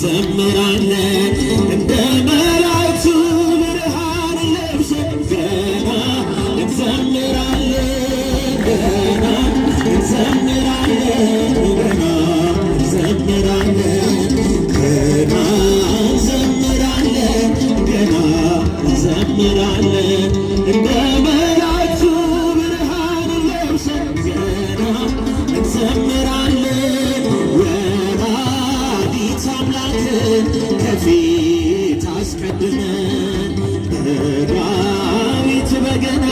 እንዘምራለን እንደ መላእክቱ ብርሃን ለብሰን ገና እንዘምራለን ገና እንዘምራለን ገና እንዘምራለን ገና እንዘምራለን ገና እንዘምራለን እንደ መላእክቱ ብርሃን ለብሰን ገና እንዘምራለን ከፊት አስቀድመን በዳዊት በገና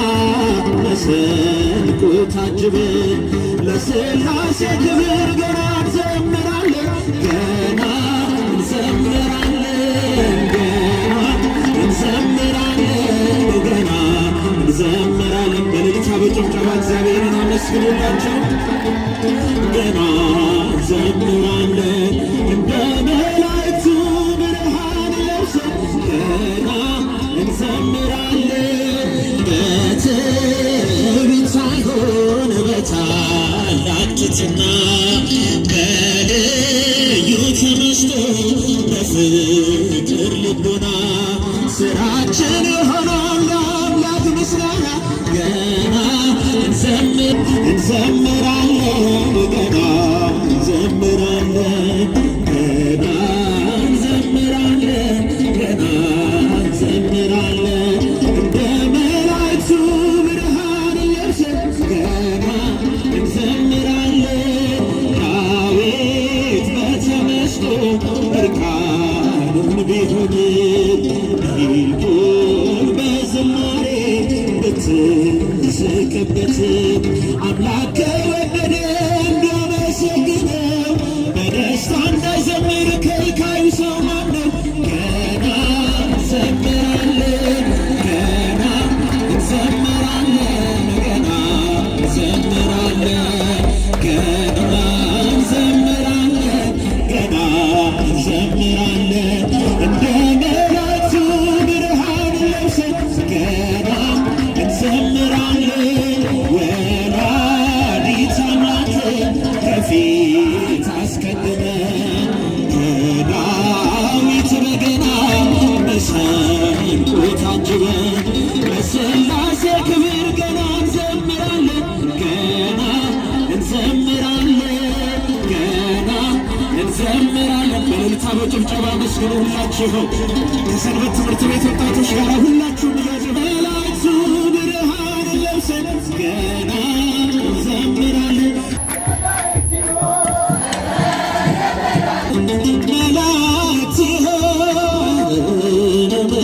መሰንቆ ታጅበን ለሥላሴ ክብር ገና እንዘምራለን ገና እንዘምራለን ገና እንዘምራለን ገና እንዘምራለን። በሌሊት በጭብጨባ እግዚአብሔርን አመስግኑላቸው። ገና እንዘምራለን እንደ መላእክቱ ብርሃን ለብሰን ገና እንዘምራለን በትዕቢት ሳይሆን በታላቅ ትሕትና በልዩ ተመስጦ በፍቅር ልቦና ሥራችን የሆነውን ለአምላክ ምስጋና ገና እንዘምራለን ገና እንዘምራለን ገና እንዘምራለን ገና እንዘምራለን እንደ መላእክቱ ብርሃን ለብሰን ገና እንዘምራለን። ዳዊት በተመስጦ እርቃኑን ቢሆን ፊቱን በዝማሬ ብትስቅበት አምላክ ከወደደ እንዲያመሰግነው በደስታ እንዳይዘምር ከልካዩ ሰው ማነው? ገና እንዘምራለን ገና እንዘምራለን ገና እንዘምራለን ገና እንዘምራለን ገና እንዘምራለን እንደ መላእክቱ ብርሃን ለብሰን ገና እንዘምራለን። ወላዲተ አምላክን ከፊት አስቀድመን ከዳዊት በገና መሰንቆ ታጅበን ለሥላሴ ክብር ገና እንዘምራለን ገና እንዘምራለን ገና እንዘምራለን። በሌሊት በጭብጨባ መስግኑ ሁላችሁ ከሰንበት ትምህርት ቤት ወጣቶች ጋር ሁላችሁም መላእክቱ ብርሃን ለብሰን ገና እንዘምራለን። መላእክት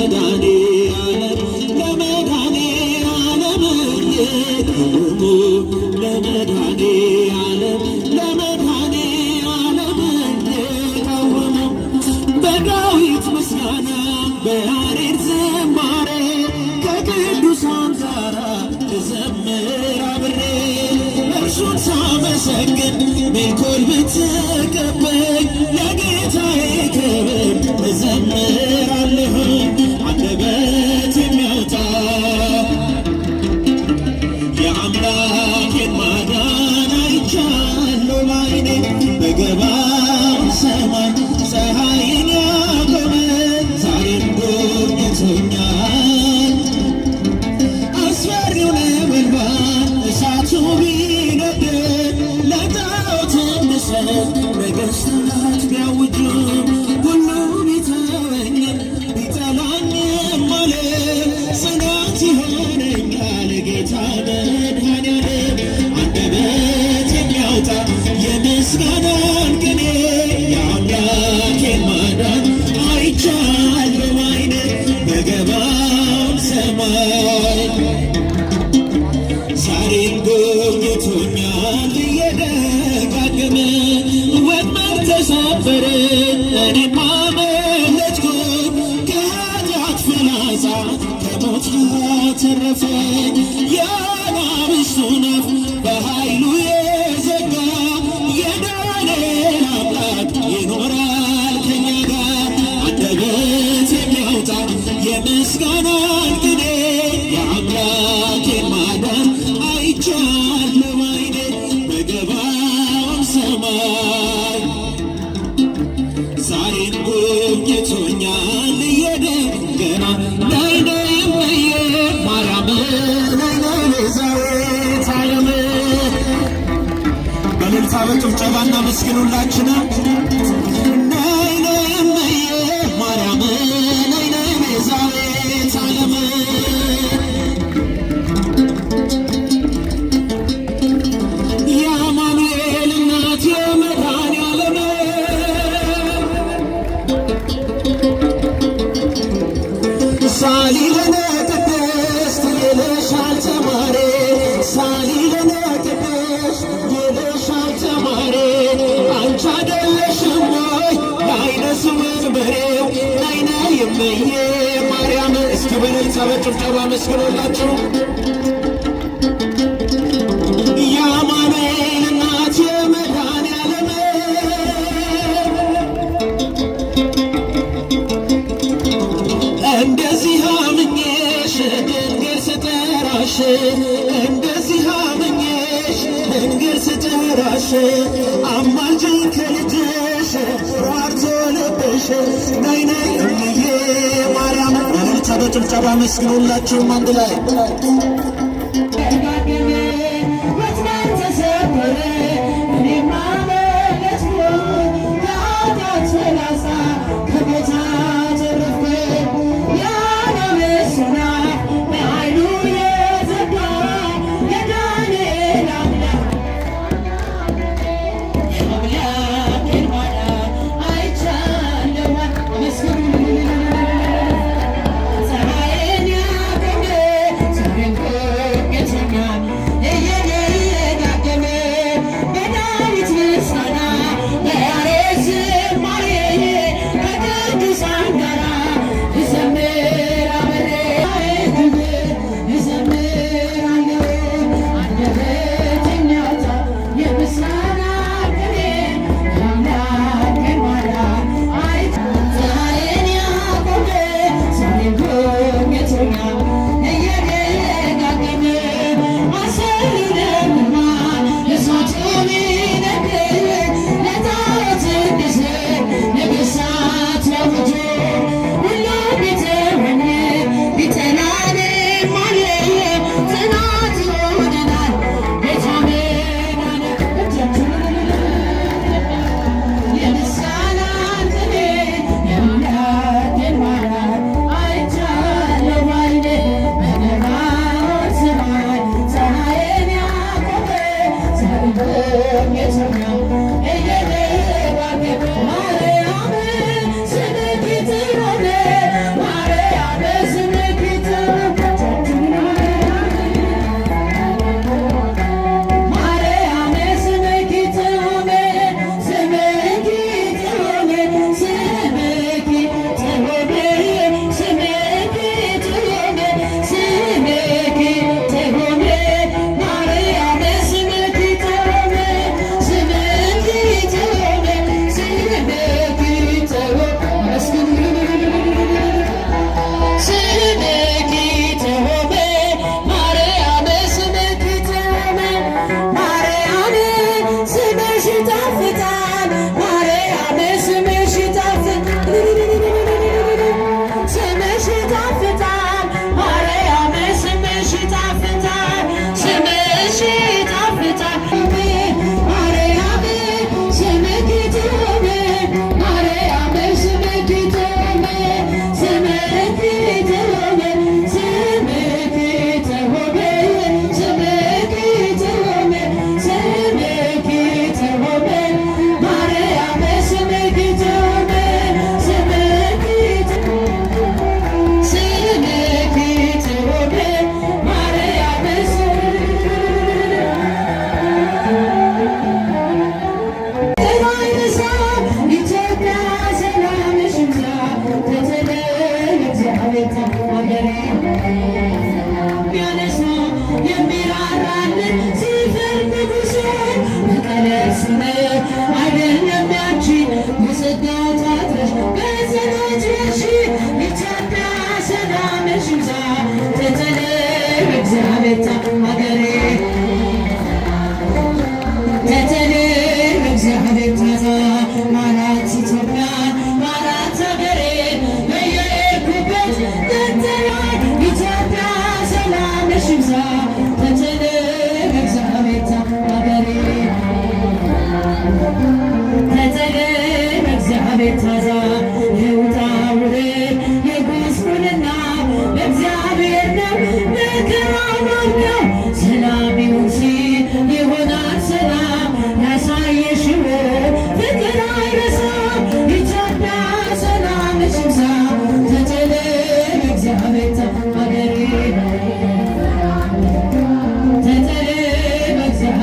ለመድኃኔዓለም ለመድኃኔዓለም እየቆሙ ለመድኃኔዓለም ለመድኃኔዓለም እየቆሙ በዳዊት ምስጋና በያሬድ ዝማሬ ከቅዱሳን ጋራ እዘምር አብሬ እርሱን ሳመሰግን ሜልኮል ብትቀበኝ ለጌታዬ ክብር እዘምራለሁ። አንደበት የሚያወጣ የአምላኬን ማዳን አይቻለሁ ባይኔ በገባው ሰማይ ፀሐይን ያቆመ ዛሬም ጎብኝቶኛል። አስፈሪው ነበልባል እሳቱ ቢነድድ ለጣዖት እንድሰግድ ነገሥታት ቢያውጁ ሁሉ ቢተወኝም ቢጠላኝም ማለት ጽናት ይሆነኛል ጌታ መድኃኔዓለም። የምስጋናን ቅኔ የአምላኬን ማዳን አይቻለሁ ባይኔ በገባው ሰማይ ዛሬም ጎብኝቶኛል እየደጋገመ ወጥመድ ተሰበረ እኔም አመለጥኩ ከኃጢአት ፍላጻ ከሞት ተረፈኝ የአናብስቱን አፍ በኃይሉ የዘጋ የዳንኤል አምላክ ይኖራል ከኛ ጋር አንደበት የሚያወጣ የምስጋናን ቅኔ የአምላኬን ማዳን አይቻለሁ ባይኔ በገባው ሰማይ ዛሬም ጎብኝቶኛል እየደገና ነይ ነይ እምዬ ማርያም ነይ ነይ ቤዛዊተ ዓለም በእልልታ በጭብጨባና መስግን ሁላችንም ነይ ነይ እምዬ ማርያም ነይ ነይ ቤዛዊተ ዓለም የአማኑኤል እናት የመድኃኔዓለም ሳሊለነ ቅድስት ይልሻል ተማሪ ሳሊለነ ቅድስት ይልሻል ተማሪ አንቺ አይደለሽም ወይ ለዓይነ ስውር በሬው ነይ ነይ እምዬ ማርያም እስኪ በእልልታ በጭብጨባ መስግኑላችሁ የአማኑኤል እናት የመድኃኔዓለም እንደዚህ አምኜሽ ድንግል ስጠራሽ እንደዚህ አምኜሽ ድንግል ስጠራሽ አማልጅኝ ከልጅሽ ራርቶ ልብሽ ነይ ነይ እምዬ ማርያም በእልልታ በጭብጨባ መስግኑላችሁም አንድ ላይ Thank you.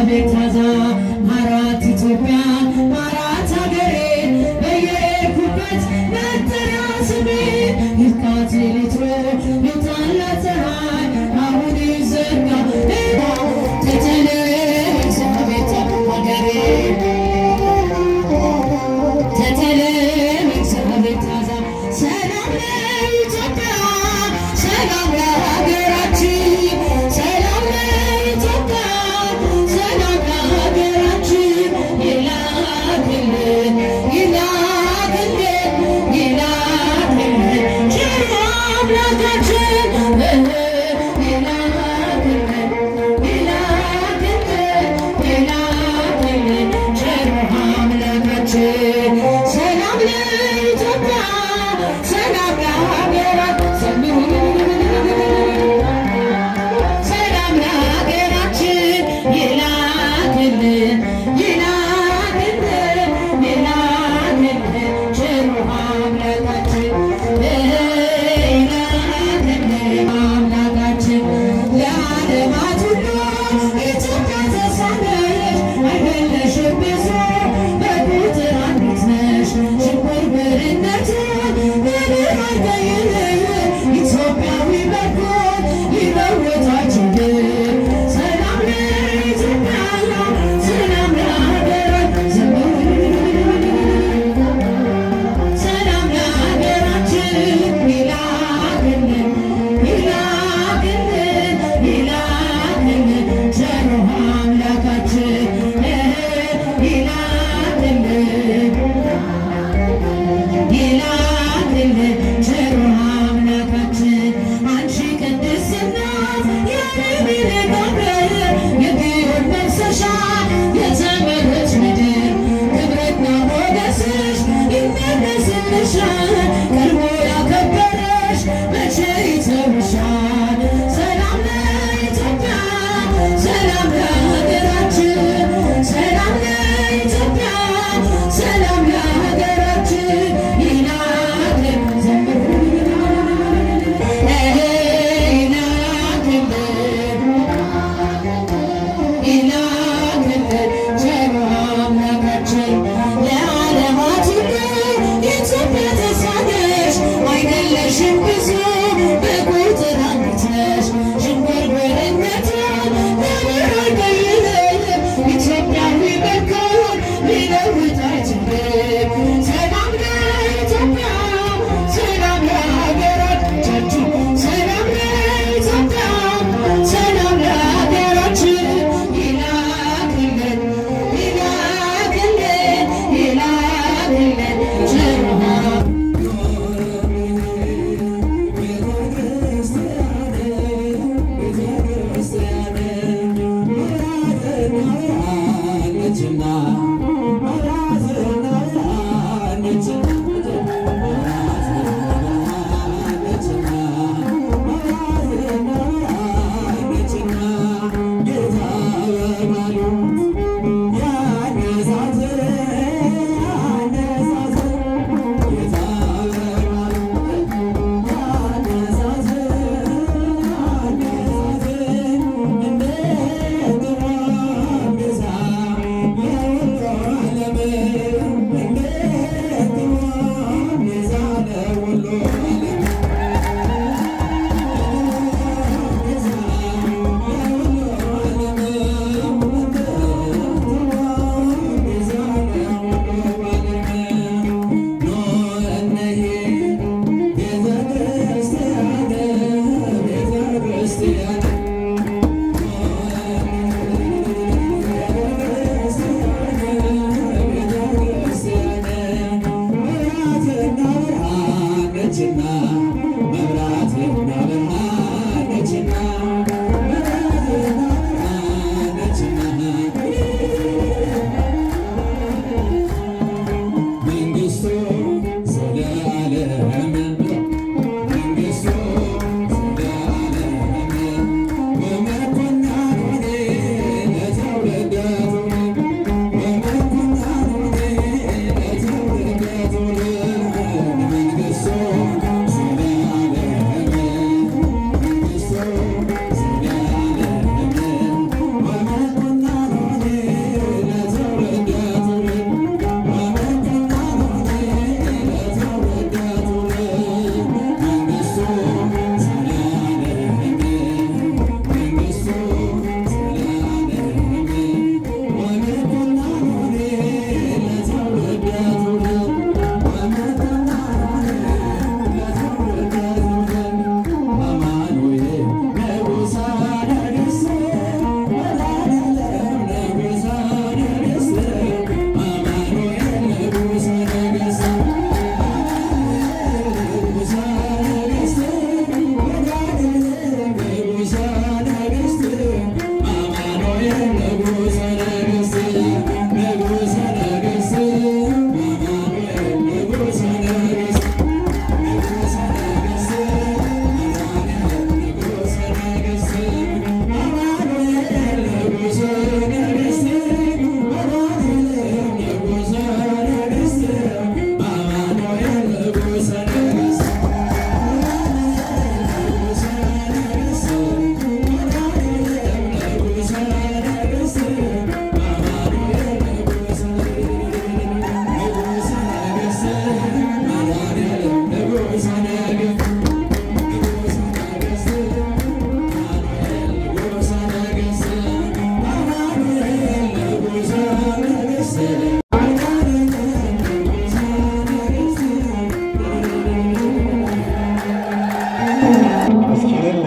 እግዚአብሔር ታዛ ማራት ኢትዮጵያ ማራት ሀገሬ በየሄድኩበት መጠሪያ ስሜ ይብቃት ሌሊቱ ይውጣላት ፀሐይ አሁን ይዘጋ ተተለይ እግዚአብሔር ሀገሬ ተተለይ እግዚአብሔር ታዛ ሰላም ለኢትዮጵያ ሰላም ለሀገራችን ሰላም ለኢትዮጵያ ሰላም ለሀገራችን ይላክልን ይላክልን ይላክልን ቸሩ አምላካችን ይላክልን ይላክልን ይላክልን ቸሩ አምላካችን ሰላም ለኢትዮጵያ ሰላም ለሀገራችን ሰላም ለሀገራችን ይላክልን ይላክልን ይላክልን ቸሩ አምላካችን ይላክልን አምላካችን ለዓለማት ሁሉ ኢትዮጵያ ተሳለች አይደለሽም ብዙ በቁጥር አንዲት ነሽ ሽንኩር ብርነትን ምንም አይለይልን ኢትዮጵያዊ በጎ ይለውጣችልን ሰላም ለኢትዮጵያ ሰላም ለሀገራችን ሰላም ለሀገራችን ይላክልን ይላክልን ይላክልን ቸሩ አምላካችን ይላክልን ይላክልን ቸሩ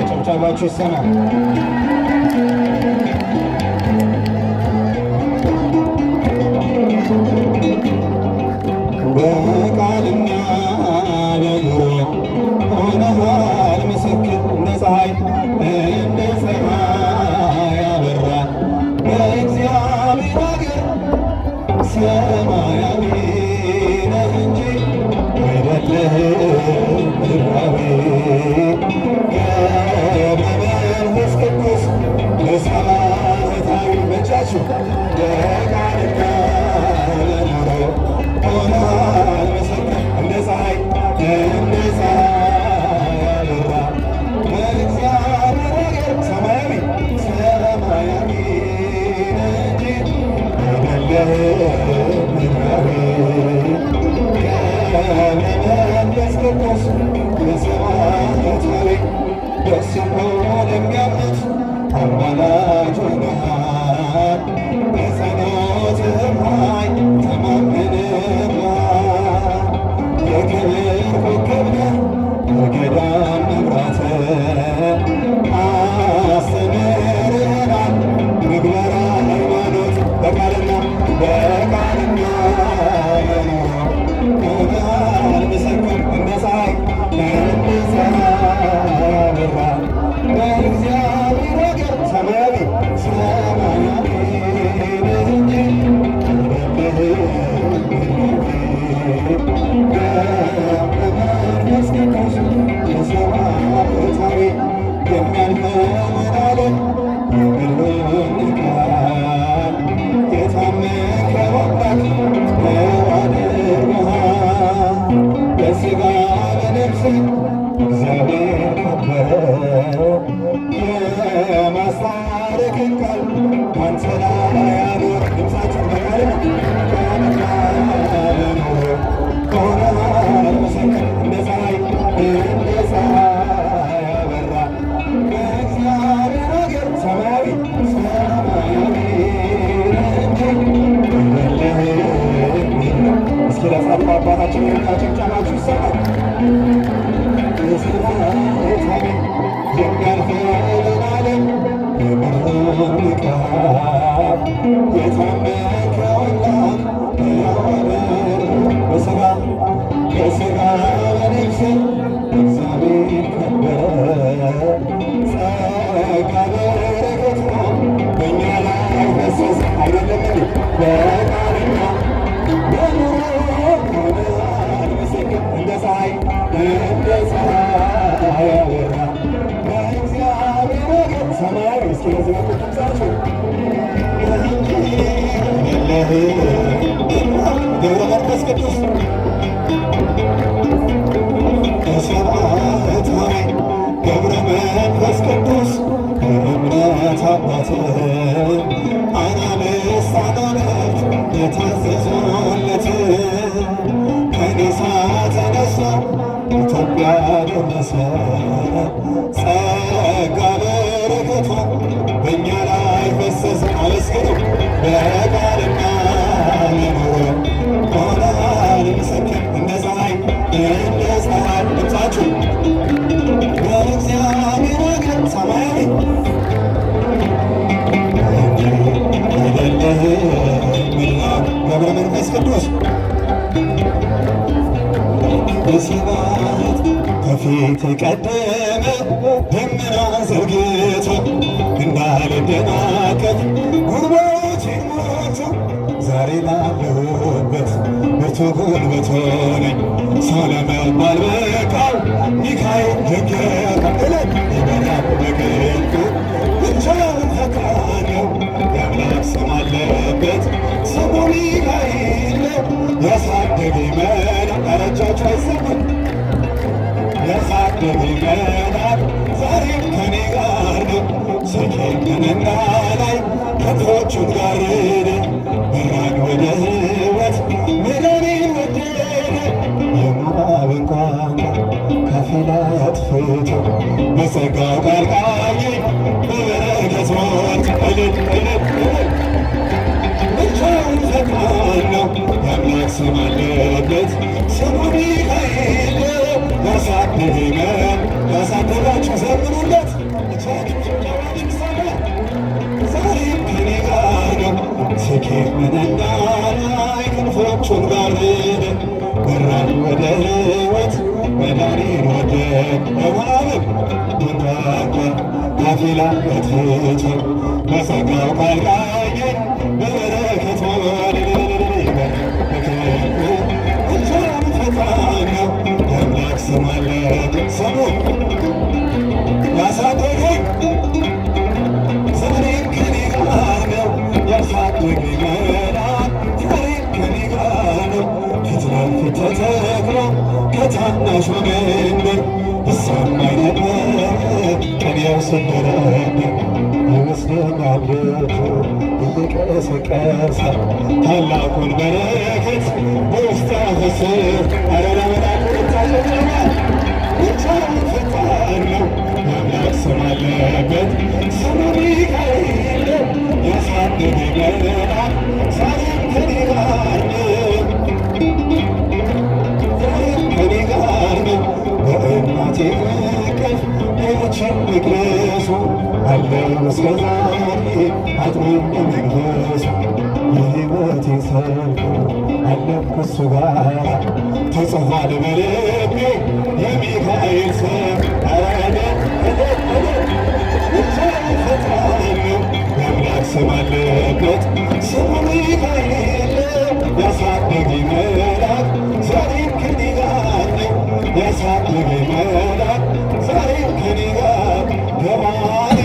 ጭብጨባችሁ ይሰማ። በቃልና በኑሮ ሆነሃል ምስክር እንደ ፀሐይ እንደ ሰማይ ያበራ በእግዚአብሔር አገር ሰማያዊ ነህ እንጂ አይደለህም ምድራዊ በመንፈስ ቅዱስ በሰማያዊ በእጃችሁ በቃልና በኑሮ ሆነሃል ምስክር እንደ ፀሐይ እንደ ፀሐይ ያበራ በእግዚአብሔር አገር ሰማያዊ ሰማያዊ ነህ እንጂ አይደለህም ምድራዊ በመንፈስ ቅዱስ በሰማያዊ ደስ ብሎን ለሚያምኑት አማላጅ ሆነሃል በጸሎትህም ኃይል ተማምነንብሃል የክብር ኮከብ ነህ የገዳም መብራት አስተምረህናል ምግባረ ሃይማኖት በቃልና በኑሮ ሆነሃል ምስክር እንደ ፀሐይ እንደ ፀሐይ ያበራ በእግዚአብሔር አገር ሰማያዊ ሰማያዊ ነህ እንጂ አይደለህም በመንፈስ ቅዱስ በሰማያዊ የሚያልፈውን ዓለም የምድሩን ቃል የታመንከው አምላክ አድርገሃል በሥጋ በነፍስ እግዚአብሔር ከበረ የማስታረቅን ቃል አንተ ላይ ያኖር ድምፃችን በቃልና በኑሮ ሆነሃል ምስክር እንደ ፀሐይ እንደ ፀሐይ ያበራ በእግዚአብሔር አገር ሰማያዊ ሰማያዊ ነህ እንጂ አይደለህም። እስኪ ለጻድቁ አባታችን ጭብጨባችሁ ይሰማል። የሚያልፈውን ዓለም የምድሩን ቃል የታመንከው አምላክ በሥጋ በነፍስ እግዚአብሔር ከበረ ጸጋ በረከቱ በእኛ ላይ ፈሰሰ አይደለም በቃልና በኑሮ ሆነሃል ምስክር እንደ ፀሐይ እንደ ፀሐይ ያበራ በእግዚአብሔር አገር ሰማያዊ እስኪ ለዚህ በኩል ድምፃችሁ ገብረ መንፈስ ቅዱስ በሰማያዊ ገብረ መንፈስ ቅዱስ በእምነት አባት አናብስት አጋንንት የታዘዙለት ከኒሳ ተነሳ ኢትዮጵያ ደረሰ ጸጋ በረከቱ በእኛ ላይ ፈሰሰ። አመስግኑ በቃልና በኑሮ ሆነሃል ምስክር እንደ ፀሐይ እንደ ፀሐይ ድምፃችሁ በእግዚአብሔር አገር ሰማያዊ አይደለህም ገብረ መንፈስ ቅዱስ በሰማያት ከፊት የቀደመ ደመና ዘርግቶ እንዳልደናቀፍ ጉልበቴን ሞልቶ ዛሬ ላለሁበት ብርቱ ጉልበት ሆነኝ ሰው ለመባል በቃው ሚካኤል ደገፈ እለት ይበራል በቅጡ ብቻውን ፈጣን ነው የአምላክ ስም አለበት ስሙ ሚካኤል ነው ያሳደገኝ መልአክ እጃችሁ አይሰማም ያሳደገኝ መልአክ ዛሬም ከኔ ጋር ነው ሰኬንንና ላይ ከብቶቹን ጋረደ በራን ወደ ሕይወት ምድሬን ወደደ የሞዓብን ቋንቋ ከፊል አጥፍቶ በጸጋው ቃል ቃኘኝ በበረከት ሞልቶ እልል እልል እልል ስም አለበት ስሙ ሚካኤል ያሳድገናል ያሳደጋችሁ ዘምሩለት ዛሬም ከኔ ጋር ነው ሲኬመንና ላይ ክንፎቹን ጋረደ በራን ወደ ሕይወት መዳኔን ወደ እባብን ወዳቀ አፊላ በትቶ በጸጋው ቃል ቃኘኝ በበረከቱ እንጀራም ፈጣን ነው የአምላክ ስም አለበት ስሙ ያሳደገኝ ዛሬም ከኔ ጋር ነው ያሳደገኝ መልአክ ዛሬም ከኔ ጋር ነው ፊት ለፊት ተተክሎ ከታናሹ መንደር ይሰማኝ ነበር ቅኔው ሲደረደር ይወስደኛል እየቀሰቀሰ ታላቁን በረከት በውስጤ አፈሰሰ። ኧረ ለመላኩ ይታዘዛል ብቻውን ፈጣን ነው የአምላክ ስም አለበት ስሙ ሚካኤል ያሳደገኝ መልአክ ዛሬም ከኔ ጋር ነው ዛሬም ከኔ ጋር ነው በእናቴ እቅፍ ሌሎችን መቅደሱ አለው እስከ ዛሬ አጥሮኝ መቅደሱ የሕይወቴ ሰልፍ አለፍኩ እሱ ጋር ተጽፏል በልቤ የሚካኤል ስም አረደ ብቻውን ፈጣን ነው የአምላክ ስም አለበት ስሙ ሚካኤል ያሳደገኝ መልአክ ዛሬም ከኔ ጋር ነው ያሳደገኝ መልአክ ዛሬም ከኔ ጋር ገባኔ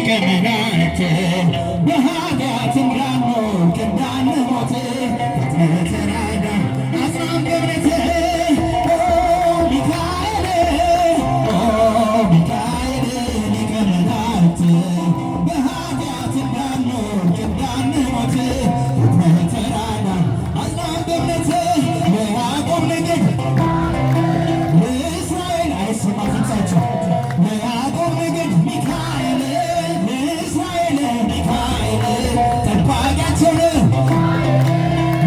ሊቀ መላእክት በኃጢአት እንዳንወድቅ እንዳንሞት ተራዳ አጽናን በእምነት ሚካኤል ሚካኤል ሊቀ መላእክት በኃጢአት እንዳንወድቅ እንዳንሞት ተራዳ አጽናን በእምነት ለያዕቆብ ነገድ ለእስራኤል አይሰማ ድምፃቸው ለያዕቆብ ነገድ ሚካኤል ለእስራኤል ሚካኤል ጠባቂያቸው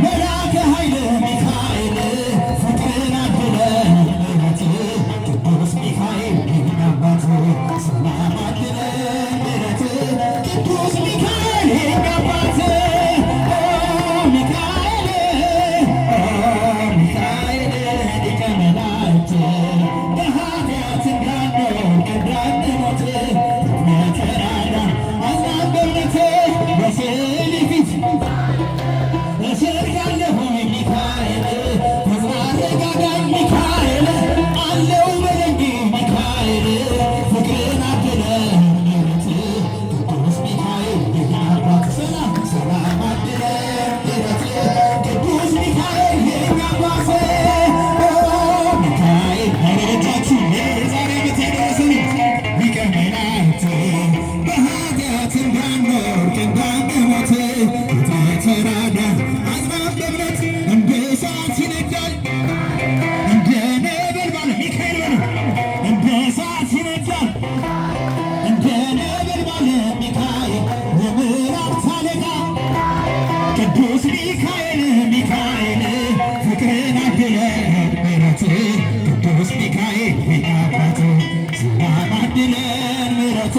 መልአከ ኃይል ሚካኤል ፍቅርን አድለን ምሕረት ቅዱስ ሚካኤል የእኛ አባት ሰላም አድለን ምሕረት ቅዱስ ሚካኤል የእኛ አባት ሚካኤል ሚካኤል ሊቀ መላእክት በኃጢአት እንዳንወድቅ እንዳንሞት ተራዳ አጽናን በእምነት በስዕል ፊት እሰግዳለሁ ሚካኤል ተዘጋጋኝ ሚካኤል አለው በደንብ ሚካኤል ፍቅርን አድለን ምሕረት ቅዱስ ሚካኤል የእኛ አባት ሰላም ሰላም አድለን ምሕረት ቅዱስ ሚካኤል የእኛ አባት ሚካኤል አረጃችሁ የዛሬ ዓመት ያደረሰን ሊቀ መላእክት በኃጢአት እንዳንወድቅ እንዳንሞት ተራዳ አጽናን በእምነት እንደ እሳት ይነዳል እንደ ነበልባል ሚካኤል በሉ እንደ እሳት ይነዳል እንደ ነበልባል ሚካኤል የመላእክት አለቃ ቅዱስ ሚካኤል ሚካኤል ፍቅርን አድለን ምሕረት ቅዱስ ሚካኤል የእኛ አባት ሰላም አድለን ምሕረት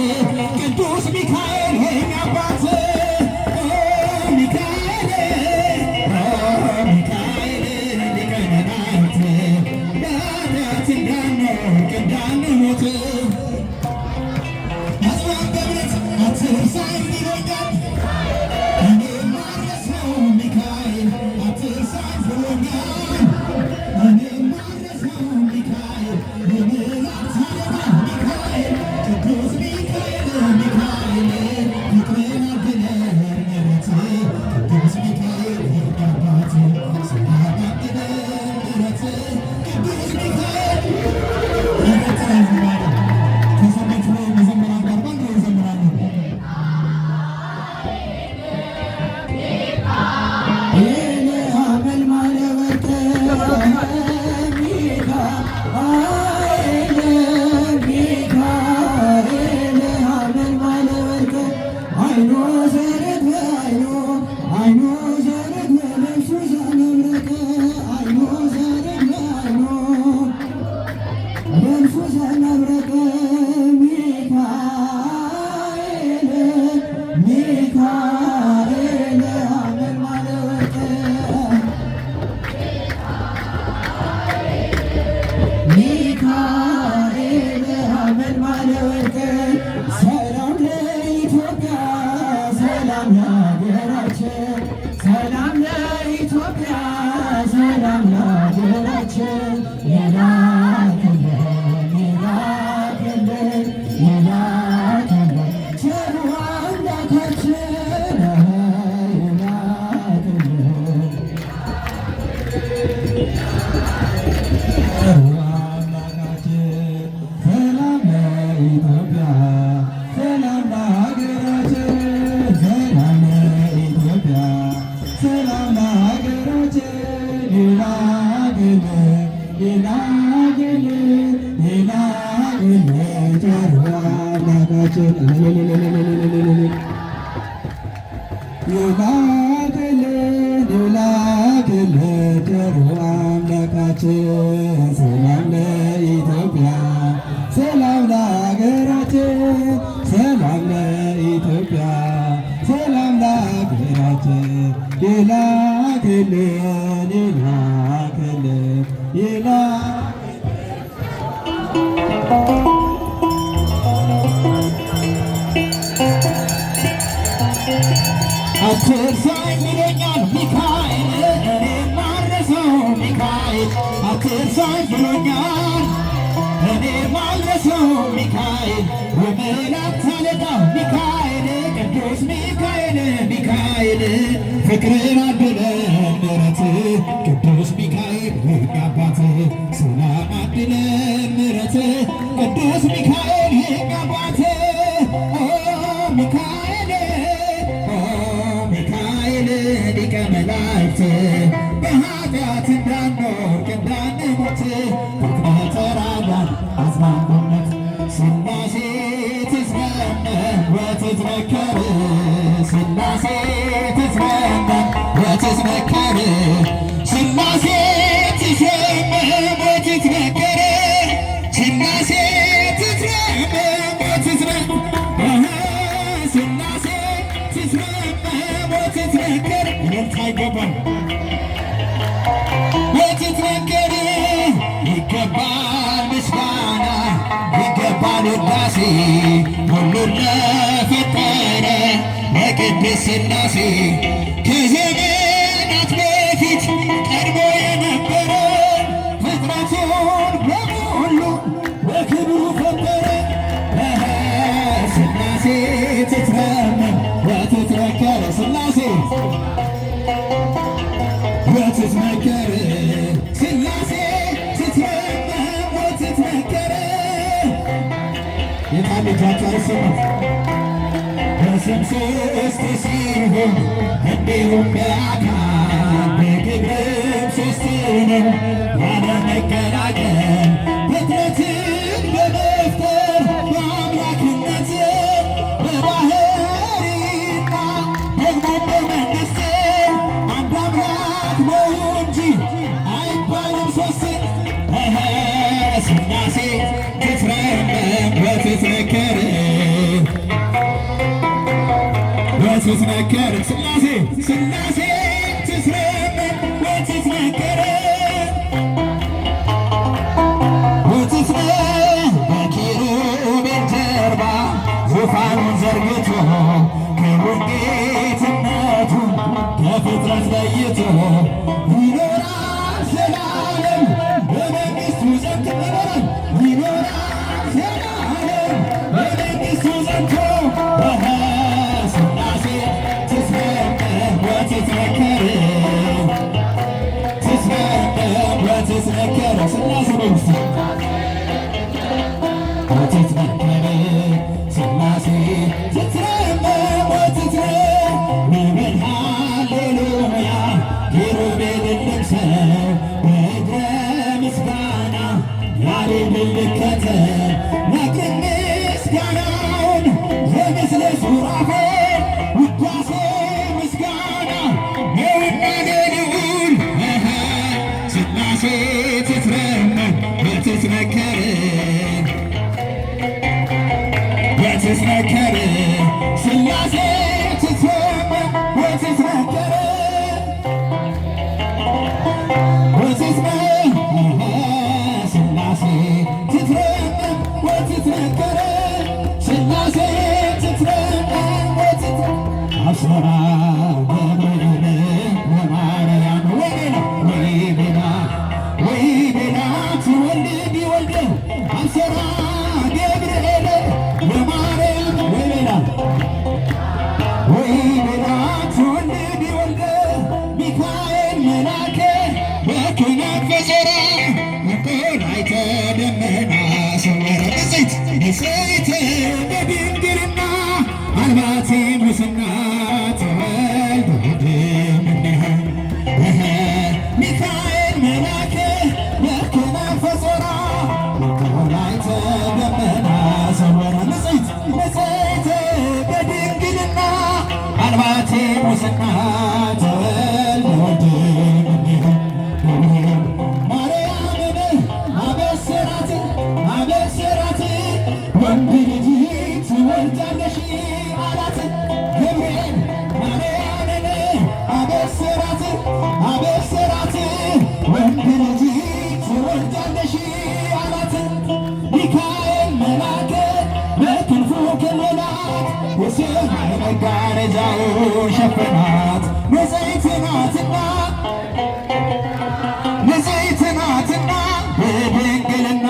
ቅዱስ ሚካኤል የእኛ አባት ሚካኤል ሚካኤል ሊቀ መላእክት በኃጢአት እንዳንወድቅ እንዳንሞት አጽናን በእምነት አትርሳኝ ይለኛል እኔም አልረሳው ሚካኤል አትርሳኝ ብሎኛል እኔም አልረሳው ሚካኤል የመላእክት አለቃ ሚካኤል ቅዱስ ሚካኤል ሚካኤል ፍቅርን አድለን ምሕረት ቅዱስ ሚካኤል የእኛ አባት ሰላም አድለን ምሕረት ቅዱስ ሚካኤል ከሰንበት ላይ መዘምራን ጋር ባንድ ላይ ይዘምራሉ። ሰላም ለኢትዮጵያ ሰላም ለሀገራችን ሰላም ለኢትዮጵያ ሰላም ለሀገራችን የላክልን የላክልን የላክልን ቸሩ አምላካችን የላክልን ቸሩ አምላካችን ሰላም ለኢትዮጵያ ሰላም ለሀገራችን ሰላም ለኢትዮጵያ ሰላም ለሀገራችን ይላክልን ይላክልን ይላክልን ቸሩ አምላካችን ይላክልን ይላክልን ቸሩ አምላካችን ሰላም ለኢትዮጵያ ሰላም ለሀገራችን ሰላም ለኢትዮጵያ ሰላም ለሀገራችን ይላክልን ይላክልን አትርሳኝ ይለኛል ሚካኤል እኔም አልረሳው ሚካኤል አትርሳኝ ብሎኛል እኔ ማልረሳው ሚካኤል የመላእክት አለቃ ሚካኤል ቅዱስ ሚካኤል ሚካኤል ፍቅርን አድለን ምሕረት ቅዱስ ሚካኤል የእኛ አባት ሰላም አድለን ምሕረት ቅዱስ ሚካኤል የእኛ አባት ሚካኤል ሚካኤል ሊቀ መላእክት በኃጢአት እንዳንወድቅ እንዳንሞት ተራዳን አጽናኙነት ሥላሴ ትዝመር ወትዝመከር ሥላሴ ትዝመር ወትዝመከር ሥላሴ ትዝመር ወትዝመከር ሥላሴ ትዝመር ወትዝመከር ሥላሴ ትዝመር ወትዝመከር አይገባም ወትዝመከር ይገባል ምስጋና ይገባል ውዳሴ ሁሉን ለፈጠረ ለቅድስት ሥላሴ ከዘመናት በፊት ቀድሞ የነበረ ፍጥረቱን በሙሉ በክብሩ ፈጠረ ሥላሴ ትትረመም ወትትመከር ሥላሴ ወትትመከር ሥላሴ ትትረመም ወትትመከር የታለ እጃቸው አይሰማም በስም ሦስት ሲሆን እንዲሁም በአካል በግብርም ሦስት ነው ያለ መቀላቀል ፍጥረትን በመፍጠር በአምላክነት በባሕርይና ደግሞ በመንግሥት አንድ አምላክ ነው እንጂ አይባልም ሦስት ሥላሴ ትትረመም ወትትመከር ወትትመከር ሥላሴ ሥላሴ ትትረመም ወትትመከር ወትትመከር በኪሩቤል ጀርባ ዙፋኑን ዘርግቶ ክብሩን ጌትነቱን ከፍጥረት ለይቶ ይኖራል ዘላለም በመንግሥቱ ጸንቶ ይኖራል ዘላለም በመንግሥቱ ጸንቶ ሥላሴ ትትረመም ወትትመከር ትትረመም ወትትመከር ሥላሴ በውስጥ ወትትመከር ሥላሴ ትትረመም ወትትመከር ንበል ሃሌሉያ ኪሩቤልን ልብሰው በእግረ ምስጋና ያሬድን ልከተል ነግር ምስጋናውን የምስለ ሱራፌል ውዳሴ ምስጋና ነውና ለልዑል ሥላሴ ትትረመም ወትትመከር ወትትመከር ሥላሴ ትትረመም ወትትመከር ወትትመከር ሥላሴ ትትረመም ወትትመከር ሥላሴ ትትረመም ወትትመከር አብስራ ገብርኤል ለማርያም ወይቤላ ትወልድ ቢወልድ አብስራ ገብርኤል ለማርያም ወይቤላ ትወልድ ቢወልድ ሚካኤል መላከ በክነፍ ዞረ እንቆላይተ ደመና ሰወረ ንጽሕት በድንግልና አልባቲ ሙስና ተወልድ ሚካኤል መላከ በክነፍ ዞረ እንቆላይተ ደመና ሰወረ ንጽሕት በድንግልና አልባቲ ሙስና ተወልድ ማርያምን አበሰራት ወንድ ልጅ ትወልጃለሽ አላት ገብርኤል ማርያምን አበሰራት ወንድ ልጅ ትወልጃለሽ አላት ሚካኤል መላከ በክንፉ ከለላት የሰማይ መጋረጃውን ሸፈናት ንጽሕት ናትና በድንግልና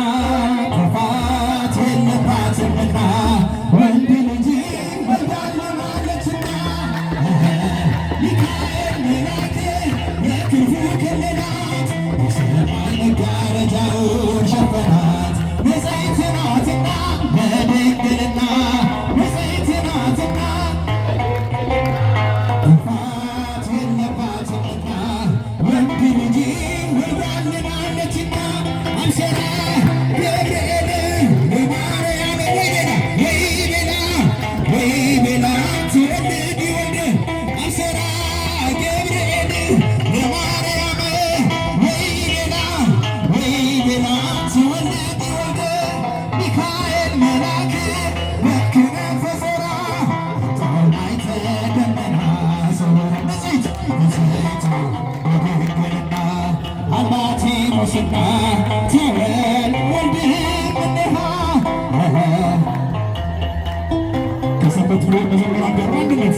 መዘምራን ጋር በአንድነት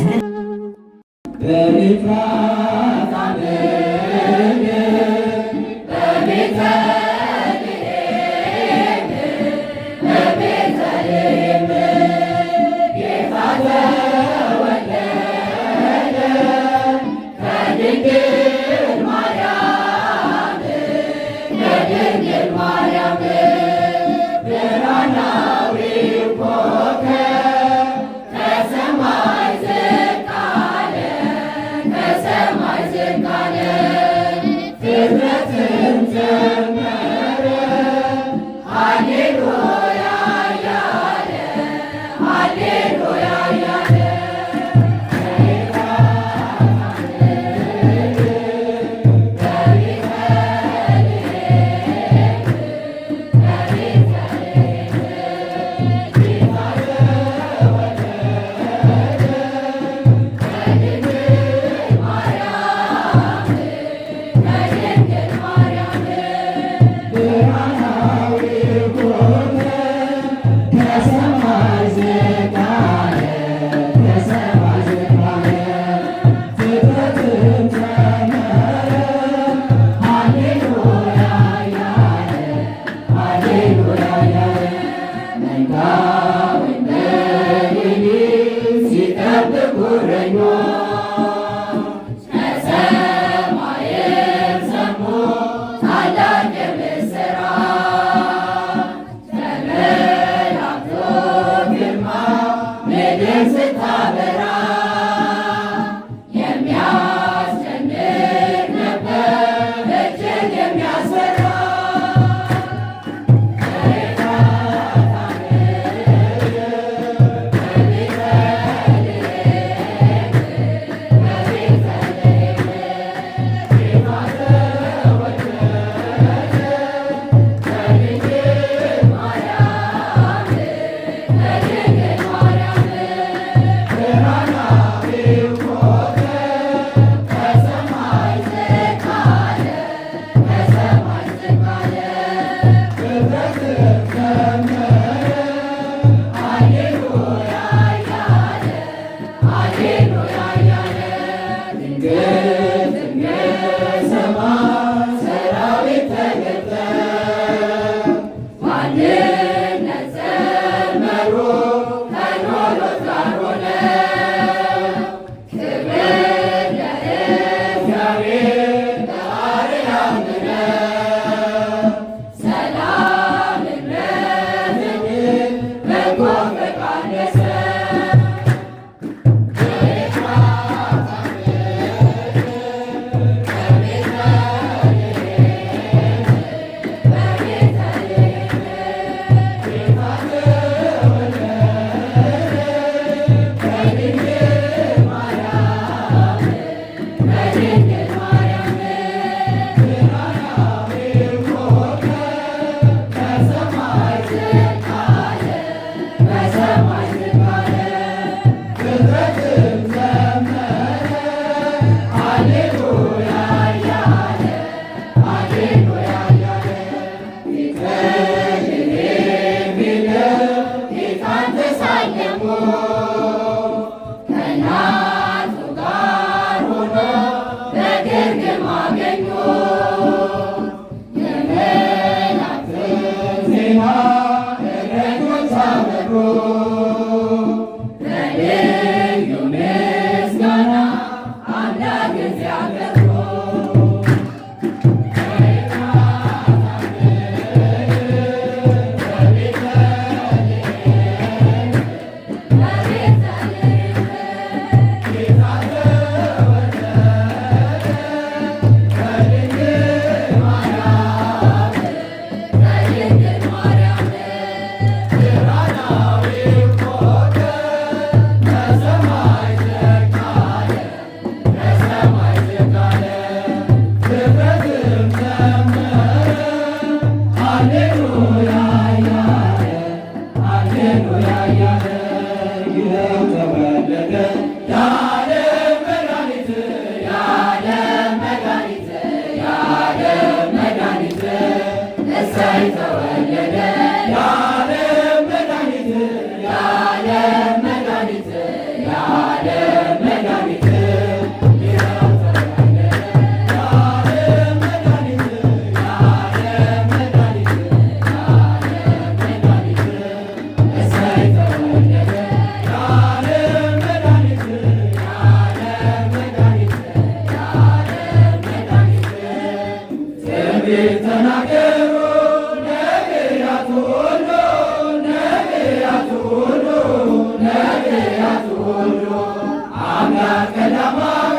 አምላክ ቀዳማዊ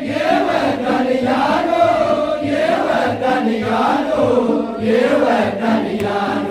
ይወዳል እያሉ ይወዳል እያሉ ይወዳል እያሉ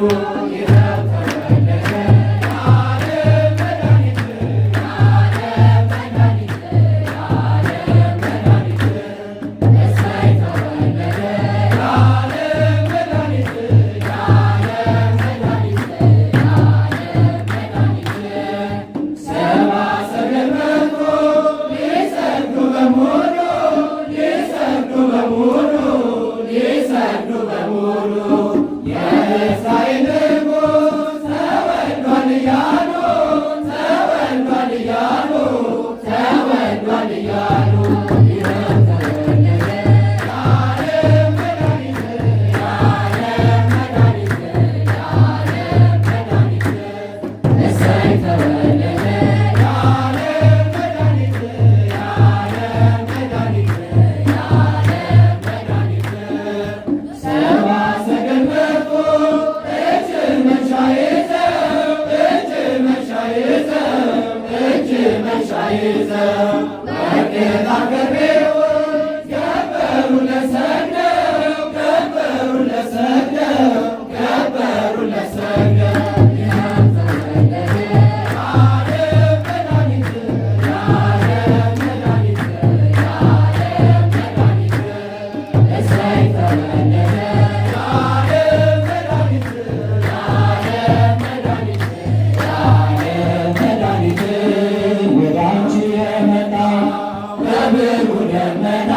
ወደ አንቺ የመጣ በብሩህ ደመና